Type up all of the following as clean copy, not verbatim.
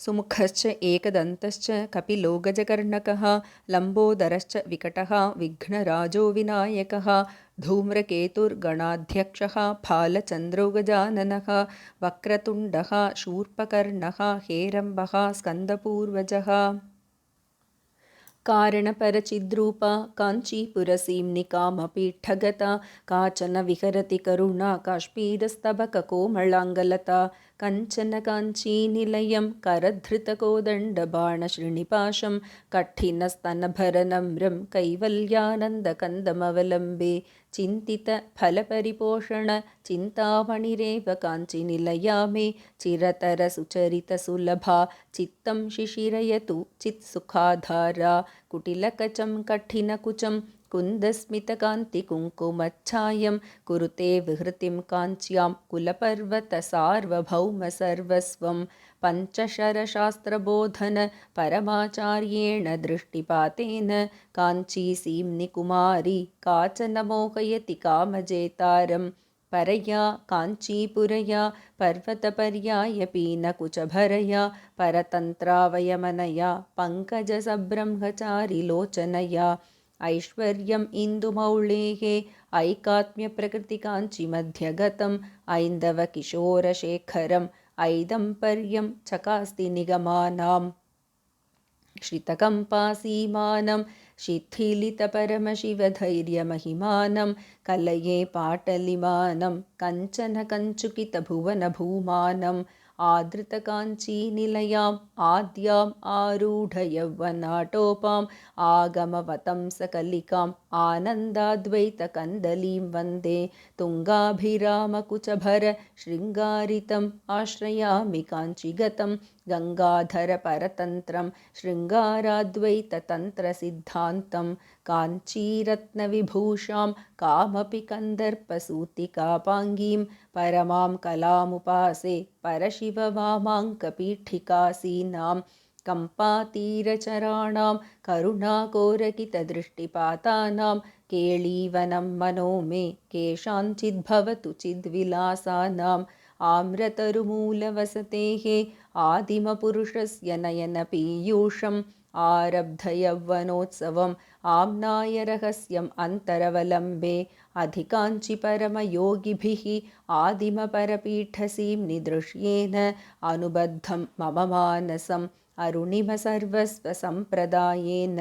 सुमुखश्च एकदन्तश्च कपिलो गजकर्णकः लम्बोदरश्च विकटः विघ्नराजो विनायकः धूम्रकेतुर्गणाध्यक्षः फालचन्द्रो गजाननः वक्रतुण्डः शूर्पकर्णः हेरम्बः स्कन्दपूर्वजः कारणपरचिद्रूपा काञ्चीपुरसीम्निकामपीठगता काचन विहरति करुणा काश्मीरस्तबककोमलाङ्गलता कञ्चन काञ्चीनिलयं करधृतकोदण्डबाणश्रीनिपाशं कठिनस्तनभरनम्रं कैवल्यानन्दकन्दमवलम्बे चिन्तितफलपरिपोषण चिन्तामणिरेव काञ्चीनिलया मे चिरतरसुचरितसुलभा चित्तं शिशिरयतु चित्सुखाधारा कुटिलकचं कठिनकुचं कुन्दस्मितकान्तिकुङ्कुमच्छायं कुरुते विहृतिं काञ्च्यां कुलपर्वतसार्वभौमसर्वस्वं पञ्चशरशास्त्रबोधन परमाचार्येण दृष्टिपातेन काञ्चीसीम्निकुमारी काचन मोहयति कामजेतारं परया काञ्चीपुरया पर्वतपर्यायपीनकुचभरया परतन्त्रावयमनया पङ्कजसब्रह्मचारिलोचनया ऐश्वर्यम् इन्दुमौळेः ऐकात्म्यप्रकृतिकाञ्चिमध्यगतम् ऐन्दवकिशोरशेखरम् ऐदम्पर्यं चकास्ति निगमानाम् श्रितकम्पासीमानं शिथिलितपरमशिवधैर्यमहिमानं कलये पाटलिमानं कञ्चन कञ्चुकितभुवनभूमानम् आदृतकाञ्चीनिलयाम् आद्याम् आरूढयौवनाटोपाम् आगमवतंसकलिकाम् आनन्दाद्वैतकन्दलीं वन्दे तुङ्गाभिरामकुचभर शृङ्गारितम् आश्रयामि काञ्चीगतं गङ्गाधरपरतन्त्रं शृङ्गाराद्वैततन्त्रसिद्धान्तं काञ्चीरत्नविभूषां कामपि कन्दर्पसूतिकापाङ्गीं परमां कलामुपासे परशिववामाङ्कपीठिकासीनां कम्पातीरचराणां करुणाकोरकितदृष्टिपातानां केळीवनं मनो मे केषाञ्चिद्भवतु चिद्विलासानाम् आम्रतरुमूलवसतेः आदिमपुरुषस्य नयनपीयूषम् आरब्धयौवनोत्सवम् आम्नाय रहस्यम् अन्तरवलम्बे अधिकाञ्चिपरमयोगिभिः आदिमपरपीठसीम्निदृश्येन अनुबद्धं मम मानसम् अरुणिमसर्वस्वसम्प्रदायेन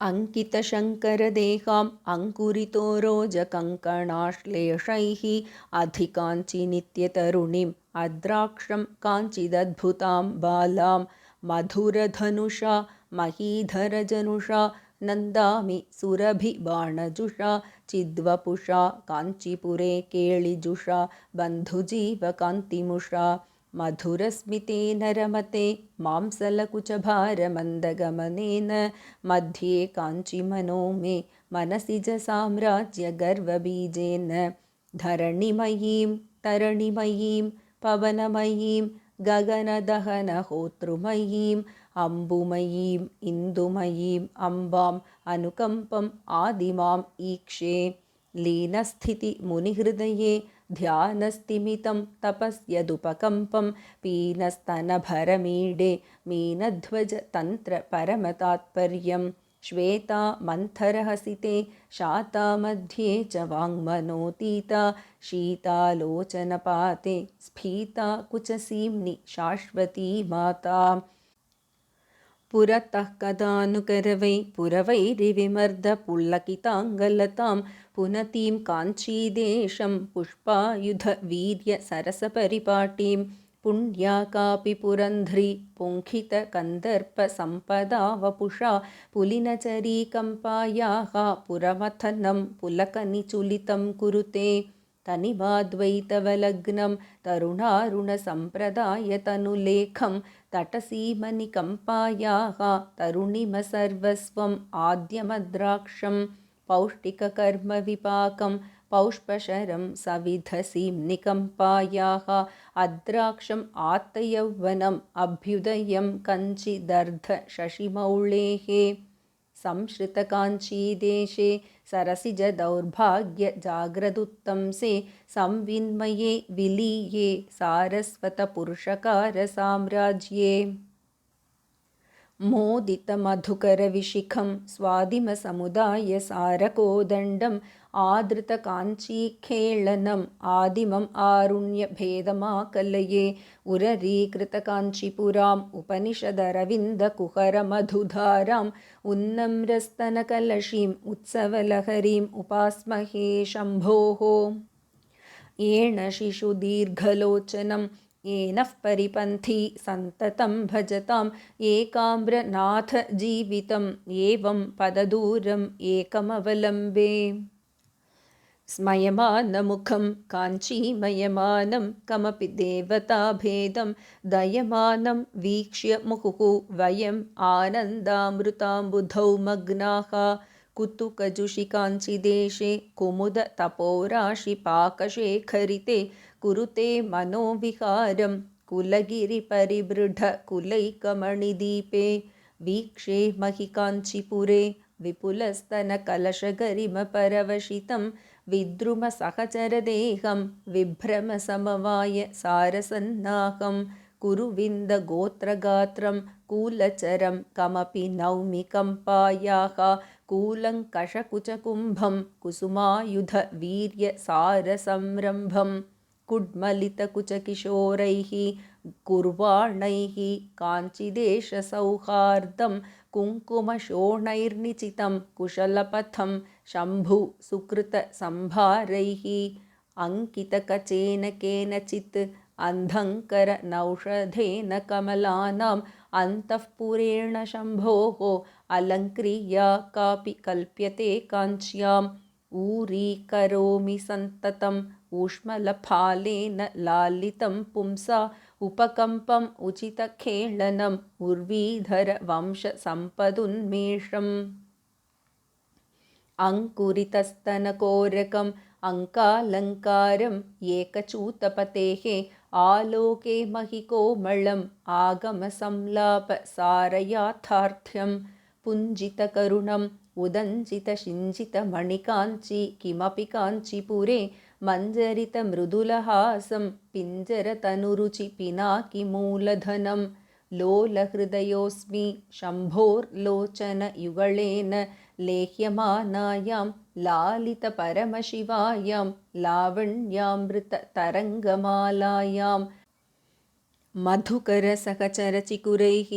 अङ्कितशङ्करदेहाम् अङ्कुरितोरोजकङ्कणाश्लेषैः अधिकाञ्चिनित्यतरुणीम् अद्राक्षं काञ्चिदद्भुतां बालां मधुरधनुषा महीधरजनुषा नन्दामि सुरभिबाणजुषा चिद्वपुषा काञ्चीपुरे केळिजुषा बन्धुजीवकान्तिमुषा मधुरस्मितेन रमते मांसलकुचभारमन्दगमनेन मध्ये काञ्चिमनो मे मनसिजसाम्राज्यगर्वबीजेन धरणिमयीं तरणिमयीं पवनमयीं गगनदहनहोतृमयीम् अम्बुमयीम् इन्दुमयीम् अम्बाम् अनुकम्पम् आदिमाम् ईक्षे लीनस्थितिमुनिहृदये ध्यानस्तिमितं तपस्यदुपकम्पं पीनस्तनभरमीडे मीनध्वजतन्त्रपरमतात्पर्यं श्वेता मन्थरहसिते शाता मध्ये च वाङ्मनोतीता शीतालोचनपाते स्फीता कुचसीम्नि शाश्वती माता पुरतः कदानुकरवै पुरवैरिविमर्दपुल्लकिताङ्गलतां पुनतीं काञ्चीदेशं पुष्पायुधवीर्यसरसपरिपाटीं पुण्या कापि पुरन्ध्री पुङ्खितकन्दर्पसम्पदा वपुषा पुलिनचरीकम्पायाः पुरमथनं पुलकनिचुलितं कुरुते तनिवाद्वैतवलग्नं तरुणारुणसम्प्रदायतनुलेखं तटसीमनिकम्पायाः तरुणिमसर्वस्वम् आद्यमद्राक्षं पौष्टिककर्मविपाकं पौष्पशरं सविधसीम्निकम्पायाः अद्राक्षम् आत्तयौवनम् अभ्युदयं कञ्चिदर्धशशिमौळेः संश्रितकाञ्चीदेशे सरसिजदौर्भाग्यजाग्रदुत्तंसे संविन्मये विलीये सारस्वतपुरुषकारसाम्राज्ये मोदितमधुकरविशिखं स्वादिमसमुदायसारकोदण्डम् आदृतकाञ्चीखेळनम् आदिमम् आरुण्यभेदमाकलये उररीकृतकाञ्चीपुराम् उपनिषदरविन्दकुहरमधुधाराम् उन्नम्रस्तनकलशीम् उत्सवलहरीम् उपास्महे शम्भोः येन शिशुदीर्घलोचनं येनः परिपन्थी सन्ततं भजताम् एकाम्रनाथ जीवितम् एवं पददूरम् एकमवलम्बे स्मयमानमुखं काञ्चीमयमानं कमपि देवताभेदं दयमानं वीक्ष्य मुहुः वयम् आनन्दामृताम्बुधौ मग्नाः कुतुकजुषिकाञ्चिदेशे कुमुदतपोराशिपाकशेखरिते कुरुते मनोविहारं कुलगिरिपरिबृढकुलैकमणिदीपे वीक्षे महिकाञ्चीपुरे विपुलस्तनकलशगरिमपरवशितं विद्रुमसहचरदेहं विभ्रमसमवाय सारसन्नाहं कुरुविन्दगोत्रगात्रं कूलचरं कमपि नौमि कम्पायाः कूलङ्कषकुचकुम्भं कुसुमायुधवीर्यसारसंरम्भं कुड्मलितकुचकिशोरैः कुर्वाणैः काञ्चिदेशसौहार्दं कुङ्कुमशोणैर्निचितं कुशलपथं शम्भु सुकृतसम्भारैः अङ्कितकचेन केनचित् अन्धङ्करनौषधेन कमलानाम् अन्तःपुरेण शम्भोः अलङ्क्रिया कापि कल्प्यते काञ्च्याम् ऊरीकरोमि सन्ततम् ऊष्मलफालेन लालितं पुंसा उपकम्पम् उचितखेळनम् उर्वीधरवंशसम्पदुन्मेषम् अङ्कुरितस्तनकोरकम् अङ्कालङ्कारम् एकचूतपतेः आलोके महिकोमलम् आगमसंलापसारयाथार्थ्यं पुञ्जितकरुणम् उदञ्चितशिञ्जितमणिकाञ्ची किमपि काञ्चीपुरे मञ्जरितमृदुलहासं पिञ्जरतनुरुचि पिनाकिमूलधनं लोलहृदयोऽस्मि शम्भोर्लोचनयुगळेन लेह्यमानायां लालितपरमशिवायां लावण्यामृततरङ्गमालायां मधुकरसहचरचिकुरैः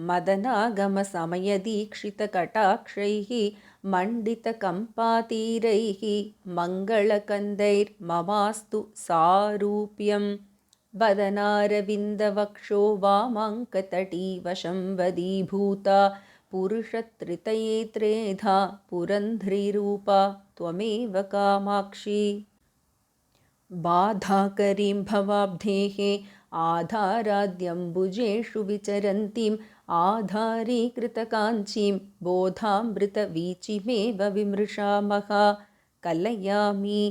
मदनागमसमयदीक्षितकटाक्षैः मण्डितकम्पातीरैः मङ्गलकन्दैर्ममास्तु सारूप्यं वदनारविन्दवक्षो वामाङ्कतटीवशं वदीभूता पुरुषत्रितये त्रेधा पुरन्ध्रीरूपा त्वमेव कामाक्षी बाधाकरीं भवाब्धेः आधाराद्यम्बुजेषु विचरन्तीम् आधारीकृतकाञ्चीं बोधामृतवीचिमेव विमृशामः कलयामि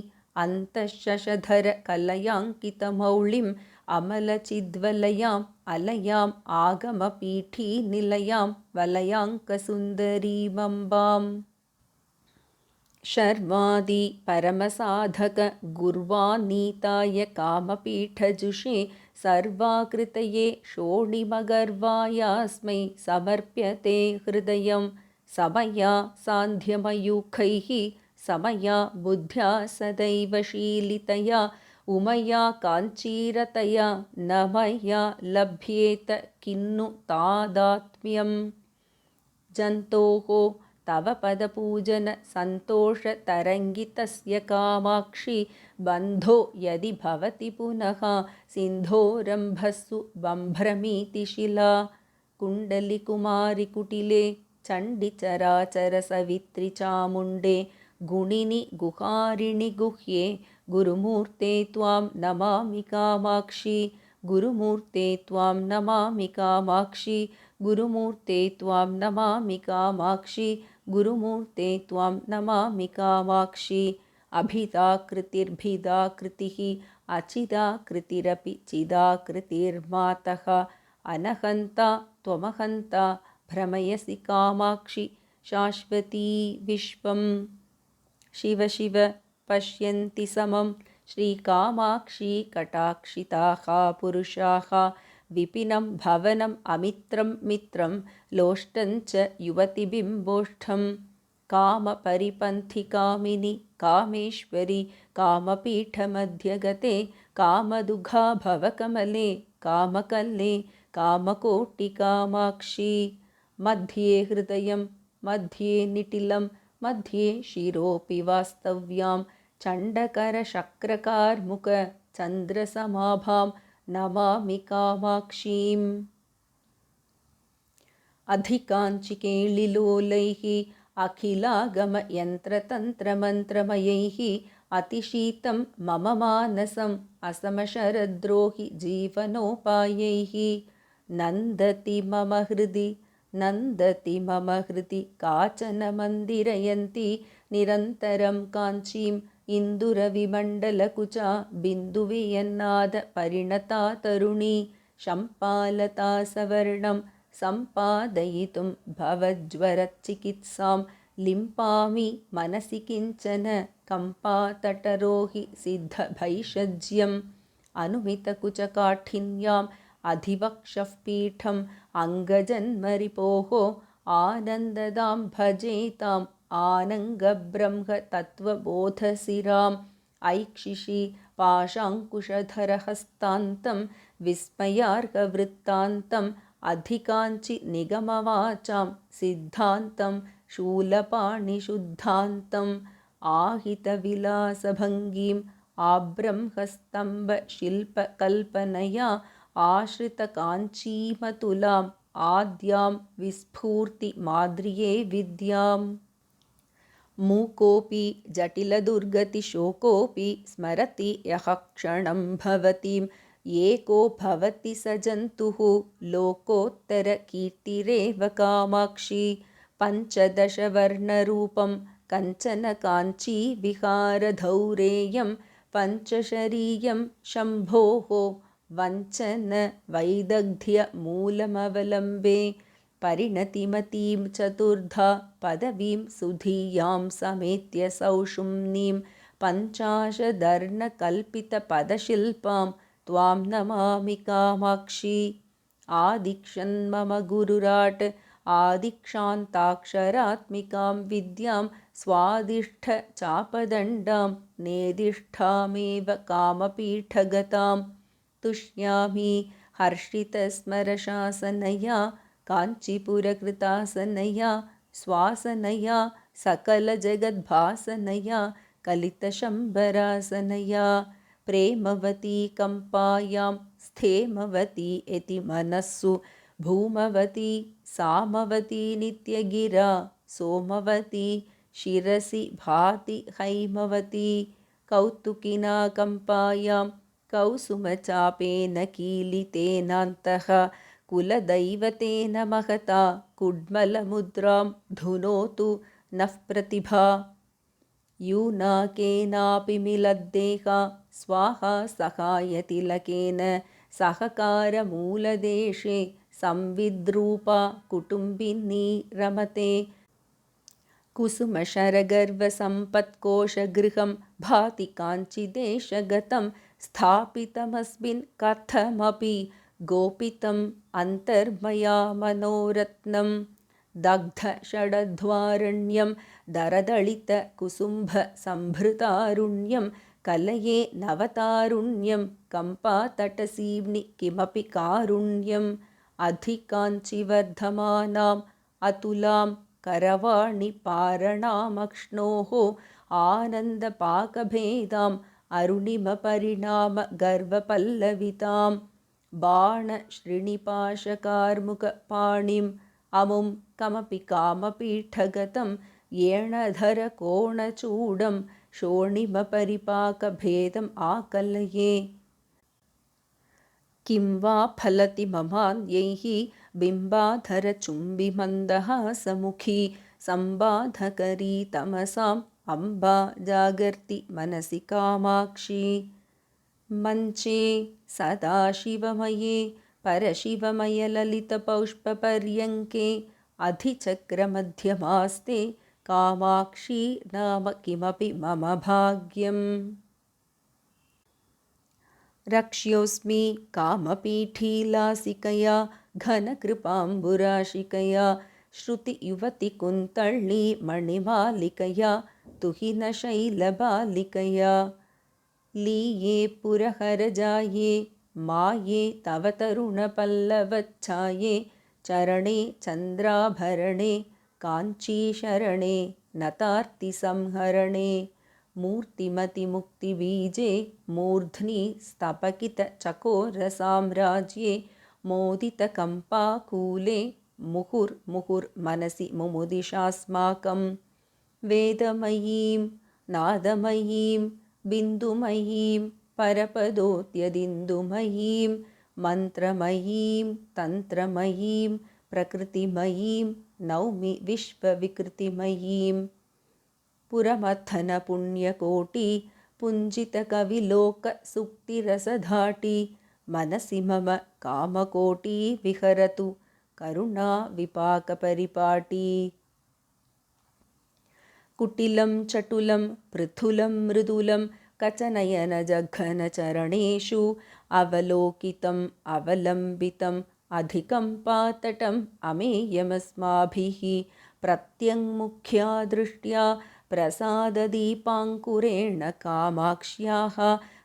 अन्तःशशधरकलयाङ्कितमौलिम् अमलचिद्वलयाम् अलयाम् आगमपीठीनिलयां वलयाङ्कसुन्दरीमम्बाम् शर्वादि परमसाधक गुर्वानीताय कामपीठजुषे सर्वाकृतये शोणिमगर्वायास्मै समर्प्यते हृदयं समया सान्ध्यमयूखैः समया बुद्ध्या सदैव शीलितया उमया काञ्चीरतया न मया लभ्येत किन्नु तादात्म्यं जन्तोः तव पदपूजन सन्तोषतरङ्गितस्य कामाक्षि बन्धो यदि भवति पुनः सिन्धोरम्भस्सु बम्भ्रमीति शिला कुण्डलिकुमारिकुटिले चण्डिचराचरसवित्रिचामुण्डे गुणिनि गुहारिणि गुह्ये गुरुमूर्ते त्वां नमामि कामाक्षि गुरुमूर्ते त्वां नमामि कामाक्षि गुरुमूर्ते त्वां नमामि कामाक्षि गुरुमूर्ते त्वां नमामि कामाक्षि अभिदाकृतिर्भिदाकृतिः अचिदाकृतिरपि चिदाकृतिर्मातः अनहन्ता त्वमहन्ता भ्रमयसि कामाक्षि शाश्वती विश्वं। शिव शिव पश्यन्ति समं श्रीकामाक्षी कटाक्षिताः पुरुषाः विपिनं भवनम् अमित्रं मित्रं लोष्टं च युवतिबिम्बोष्ठं। कामपरिपन्थिकामिनि कामेश्वरि कामपीठमध्यगते कामदुघा भवकमले कामकल्ले कामकोटिकामाक्षी। मध्ये हृदयं मध्ये निटिलं मध्ये शिरोऽपि वास्तव्यां चण्डकरशक्रकार्मुक चन्द्रसमाभां नमामि कामाक्षीम्। अधिकाञ्चिकेळिलोलैः अखिलागमयन्त्रतन्त्रमन्त्रमयैः अतिशीतं मम मानसम् असमशरद्रोहि जीवनोपायैः। नन्दति मम हृदि काचन मन्दिरयन्ती निरन्तरं काञ्चीम् इन्दुरविमण्डलकुचा बिन्दुवियन्नादपरिणता तरुणी। शम्पालता सवर्णं सम्पादयितुं भवज्वरचिकित्सां लिम्पामि मनसि किञ्चन कम्पातटरोहि सिद्धभैषज्यम्। अनुमितकुचकाठिन्याम् अधिवक्षः पीठम् अङ्गजन्मरिपोः आनन्ददां भजेताम् आनङ्गब्रह्मतत्त्वबोधशिराम्। ऐक्षिषि पाशाङ्कुशधरहस्तान्तं विस्मयार्हवृत्तान्तम् अधिकाञ्चि निगमवाचां सिद्धान्तं शूलपाणिशुद्धान्तम्। आहितविलासभङ्गीम् आब्रह्मस्तम्भशिल्पकल्पनया आश्रितकाञ्चीमतुलाम् आद्यां विस्फूर्तिमाद्रिये विद्याम्। मूकोऽपि जटिलदुर्गतिशोकोऽपि स्मरति यः क्षणं भवतीम् एको भवति स जन्तुः लोकोत्तरकीर्तिरेव कामाक्षी। पञ्चदशवर्णरूपं कञ्चन काञ्चीविहारधौरेयं पञ्चशरीयं शम्भोः वञ्चन वैदग्ध्यमूलमवलम्बे। परिणतिमतीं चतुर्धा पदवीं सुधीयां समेत्य सौषुम्नीं पञ्चाशदर्णकल्पितपदशिल्पां त्वां नमामि कामाक्षी। आदिक्षन्मम गुरुराट् आदिक्षान्ताक्षरात्मिकां विद्यां स्वादिष्ठचापदण्डां नेदिष्ठामेव कामपीठगतां। तुष्यामि हर्षितस्मरशासनया काञ्चीपुरकृतासनया स्वासनया सकलजगद्भासनया कलितशम्बरासनया। प्रेमवती कम्पायां स्थेमवती इति मनस्सु भूमवती सामवती नित्यगिरा सोमवती शिरसि भाति हैमवती। कौतुकिना कम्पायां कौसुमचापेन कीलितेनान्तः कुलदैवतेन महता कुड्मलमुद्रां धुनोतु नः प्रतिभा। यूनाकेनापि मिलद्देहा स्वाहा सहायतिलकेन सहकारमूलदेशे संविद्रूपा कुटुम्बिनी रमते। कुसुमशरगर्वसम्पत्कोशगृहं भाति काञ्चिदेशगतं स्थापितमस्मिन् कथमपि गोपितम् अन्तर्मया मनोरत्नं। दग्धषडध्वारण्यं दरदलितकुसुम्भसम्भृतारुण्यं कलये नवतारुण्यं कम्पातटसीम्नि किमपि कारुण्यम्। अधिकाञ्चिवर्धमानाम् अतुलां करवाणिपारणामक्ष्णोः आनन्दपाकभेदाम् अरुणिमपरिणामगर्वपल्लविताम्। बाणश्रीनिपाशकार्मुकपाणिम् अमुं कमपि कामपीठगतं येणधरकोणचूडं शोणिमपरिपाकभेदम् आकलये। किं वा फलति ममान्यैः बिम्बाधरचुम्बिमन्दहासमुखी सम्बाधकरी तमसाम् अम्बा जागर्ति मनसि कामाक्षी। मञ्चे सदाशिवमये परशिवमयललितपौष्पपर्यङ्के अधिचक्रमध्यमास्ते कामाक्षी नाम किमपि मम भाग्यम्। रक्ष्योऽस्मि कामपीठीलासिकया घनकृपाम्बुराशिकया श्रुतियुवतिकुन्तळ्ळी मणिमालिकया तुहिनशैलबालिकया लीये पुरहरजाये माये तव तरुणपल्लवच्छाये चरणे चन्द्राभरणे काञ्चीशरणे नतार्तिसंहरणे मूर्तिमतिमुक्तिबीजे मूर्ध्नि स्तपकितचकोरसाम्राज्ये मोदितकम्पाकूले मुहुर्मुहुर्मनसि मुमुदिशास्माकं वेदमयीं नादमयीं बिन्दुमयीं परपदोत्यदिन्दुमयीं मन्त्रमयीं तन्त्रमयीं प्रकृतिमयीं नौमि विश्वविकृतिमयीं पुरमथनपुण्यकोटि पुञ्जितकविलोकसुक्तिरसधाटी मनसि मम कामकोटी विहरतु करुणा विपाकपरिपाटी कुटिलं चटुलं पृथुलं मृदुलं कचनयनजघनचरणेषु अवलोकितम् अवलम्बितम् अधिकं पातटम् अमेयमस्माभिः प्रत्यङ्मुख्या दृष्ट्या प्रसाददीपाङ्कुरेण कामाक्ष्याः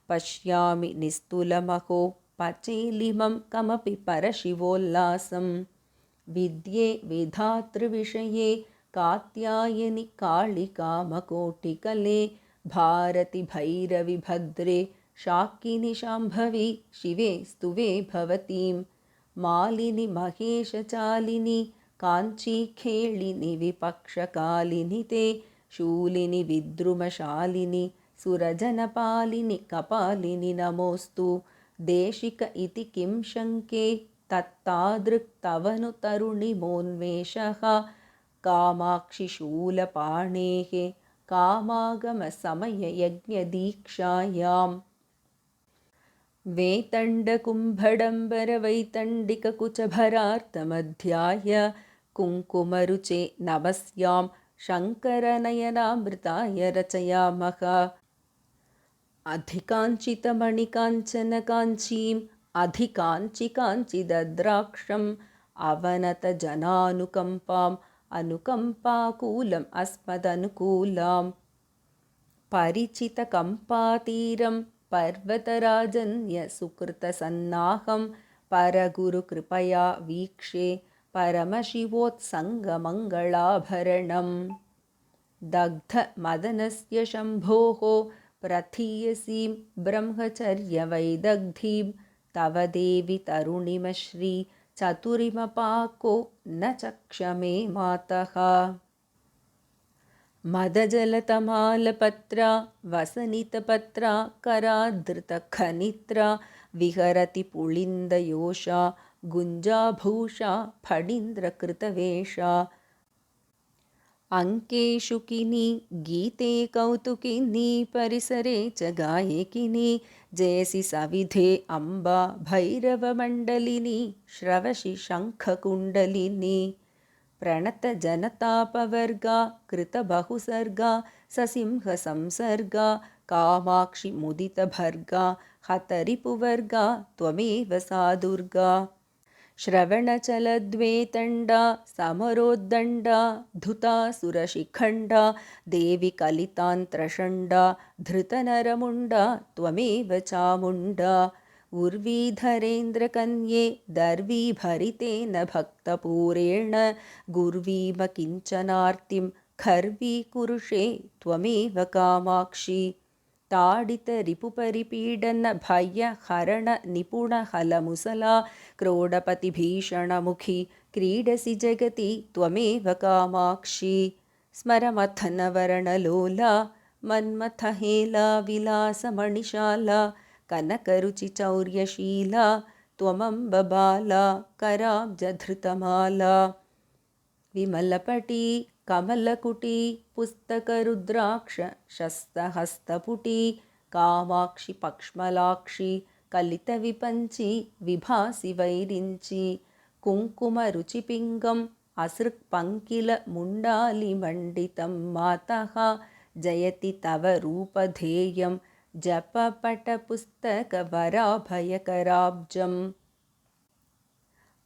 पश्यामि निस्तुलमहो पचेलिमं कमपि परशिवोल्लासं विद्ये विधातृविषये कात्यायनि कालिकामकोटिकले भारति भैरवि भद्रे शाकिनि शाम्भवी शिवे स्तुवे भवतीं मालिनि महेशचालिनि काञ्चीखेळिनि विपक्षकालिनि ते शूलिनि विद्रुमशालिनि सुरजनपालिनि कपालिनि नमोऽस्तु देशिक इति किं शङ्के तत्तादृक्तवनु तरुणिमोन्मेषः कामाक्षिशूलपाणेः कामागमसमययज्ञदीक्षायाम् वेतण्डकुम्भडम्बरवैतण्डिककुचभरार्तमध्याय कुङ्कुमरुचे नवस्यां शङ्करनयनामृताय रचयामः अधिकाञ्चितमणिकाञ्चनकाञ्चीम् अधिकाञ्चिकाञ्चिदद्राक्षम् अवनतजनानुकम्पाम् अनुकम्पाकूलम् अस्मदनुकूलां परिचितकम्पातीरं पर्वतराजन्यसुकृतसन्नाहं परगुरुकृपया वीक्षे परमशिवोत्सङ्गमङ्गलाभरणं दग्धमदनस्य शम्भोः प्रथीयसीं ब्रह्मचर्यवैदग्धीं तव देवि तरुणिमश्री चतुरिमपाको न चक्षमे मातः मदजलतमालपत्रा वसनितपत्रा करादृतखनित्रा विहरति पुलिन्दयोषा गुञ्जाभूषा फणीन्द्रकृतवेषा अङ्केषु किनी गीते कौतुकिनी परिसरे च गायकिनी जयसि सविधे अम्बा भैरवमण्डलिनी श्रवसि शङ्खकुण्डलिनी प्रणतजनतापवर्गा कृतबहुसर्गा ससिंहसंसर्गा कामाक्षि मुदितभर्गा हतरिपुवर्गा त्वमेव सा दुर्गा श्रवणचलद्वेतण्डा समरोद्दण्डा धुतासुरशिखण्डा देवि कलितान्त्रषण्डा धृतनरमुण्डा त्वमेव चामुण्डा उर्वीधरेन्द्रकन्ये दर्वीभरितेन भक्तपूरेण गुर्वीम किञ्चनार्तिं खर्वीकुरुषे त्वमेव कामाक्षि ताडितरिपुपरिपीडन भयहरण निपुणहलमुसला क्रोडपतिभीषणमुखी क्रीडसि जगति त्वमेव कामाक्षि स्मरमथनवर्णलोला मन्मथहेला विलासमणिशाला कनकरुचिचौर्यशीला त्वमम्बबाला कराब्जधृतमाला विमलपटी कमलकुटी पुस्तकरुद्राक्ष शस्तहस्तपुटी कामाक्षि पक्ष्मलाक्षि कलितविपञ्ची विभासि वैरिञ्ची कुङ्कुमरुचिपिङ्गम् असृक्पङ्किलमुण्डालिमण्डितं मातः जयति तव रूपधेयं जपपटपुस्तकवराभयकराब्जम्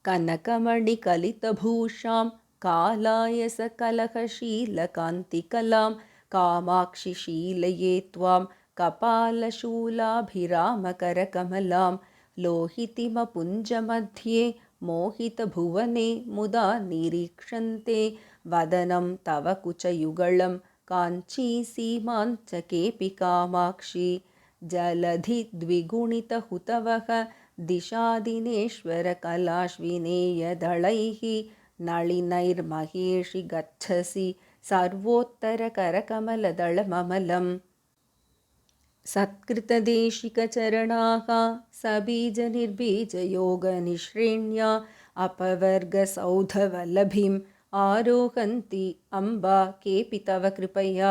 कनकमणिकलितभूषां कालायसकलहशीलकान्तिकलां कामाक्षि शीलये त्वां कपालशूलाभिरामकरकमलां लोहितिमपुञ्जमध्ये मोहितभुवने मुदा निरीक्षन्ते वदनं तव कुचयुगलं काञ्चीसीमाञ्चकेऽपि कामाक्षि जलधिद्विगुणितहुतवः दिशादिनेश्वरकलाश्विनेयदलैः नളിनैर्महेशि गच्छसि सर्वोत्तरकरकमलदलममलम् सत्कृतदेशिकचरणाः सबीजनिर्बीजयोगनिःश्रेण्या अपवर्गसौधवल्लभीम् आरोहन्ति अम्बा केऽपि तव कृपया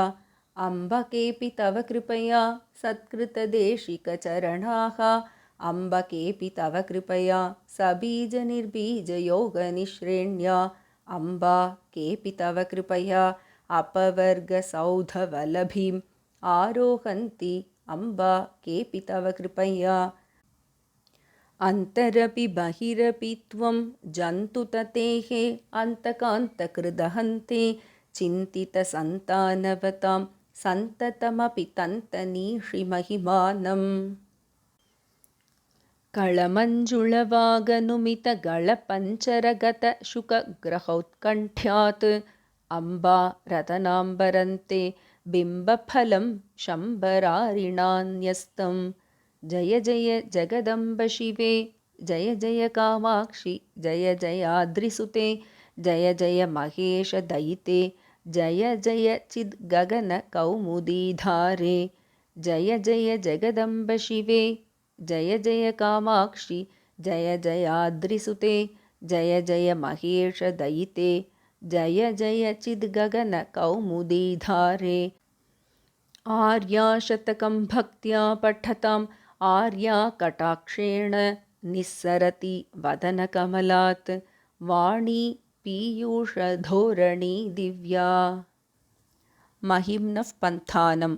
अम्ब केऽपि तव कृपया सत्कृतदेशिकचरणाः अम्ब केऽपि तव कृपया सबीजनिर्बीजयोगनिःश्रेण्या अम्बा केऽपि तव कृपया अपवर्गसौधवल्लभीम् आरोहन्ति अम्बा केऽपि तव कृपया अन्तरपि बहिरपि त्वं जन्तुततेः अन्तकान्तकृदहन्ते चिन्तितसन्तानवतां सन्ततमपि तन्तनीषिमहिमानम् कळमञ्जुळवागनुमितगळपञ्चरगतशुकग्रहौत्कण्ठ्यात् अम्बा रतनाम्बरन्ते बिम्बफलं शम्बरारिणान्यस्तं जय जय जगदम्ब शिवे जय जय कामाक्षि जय जयाद्रिसुते जय जय महेशदयिते जय जय चिद्गगनकौमुदीधारे जय जय जगदम्ब शिवे जय जय कामाक्षि जय जयाद्रिसुते जय जय महेशदयिते जय जय चिद्गगनकौमुदीधारे आर्याशतकं भक्त्या पठताम् आर्या कटाक्षेण निस्सरति वदनकमलात् वाणी पीयूषधोरणी दिव्या महिम्नः पन्थानम्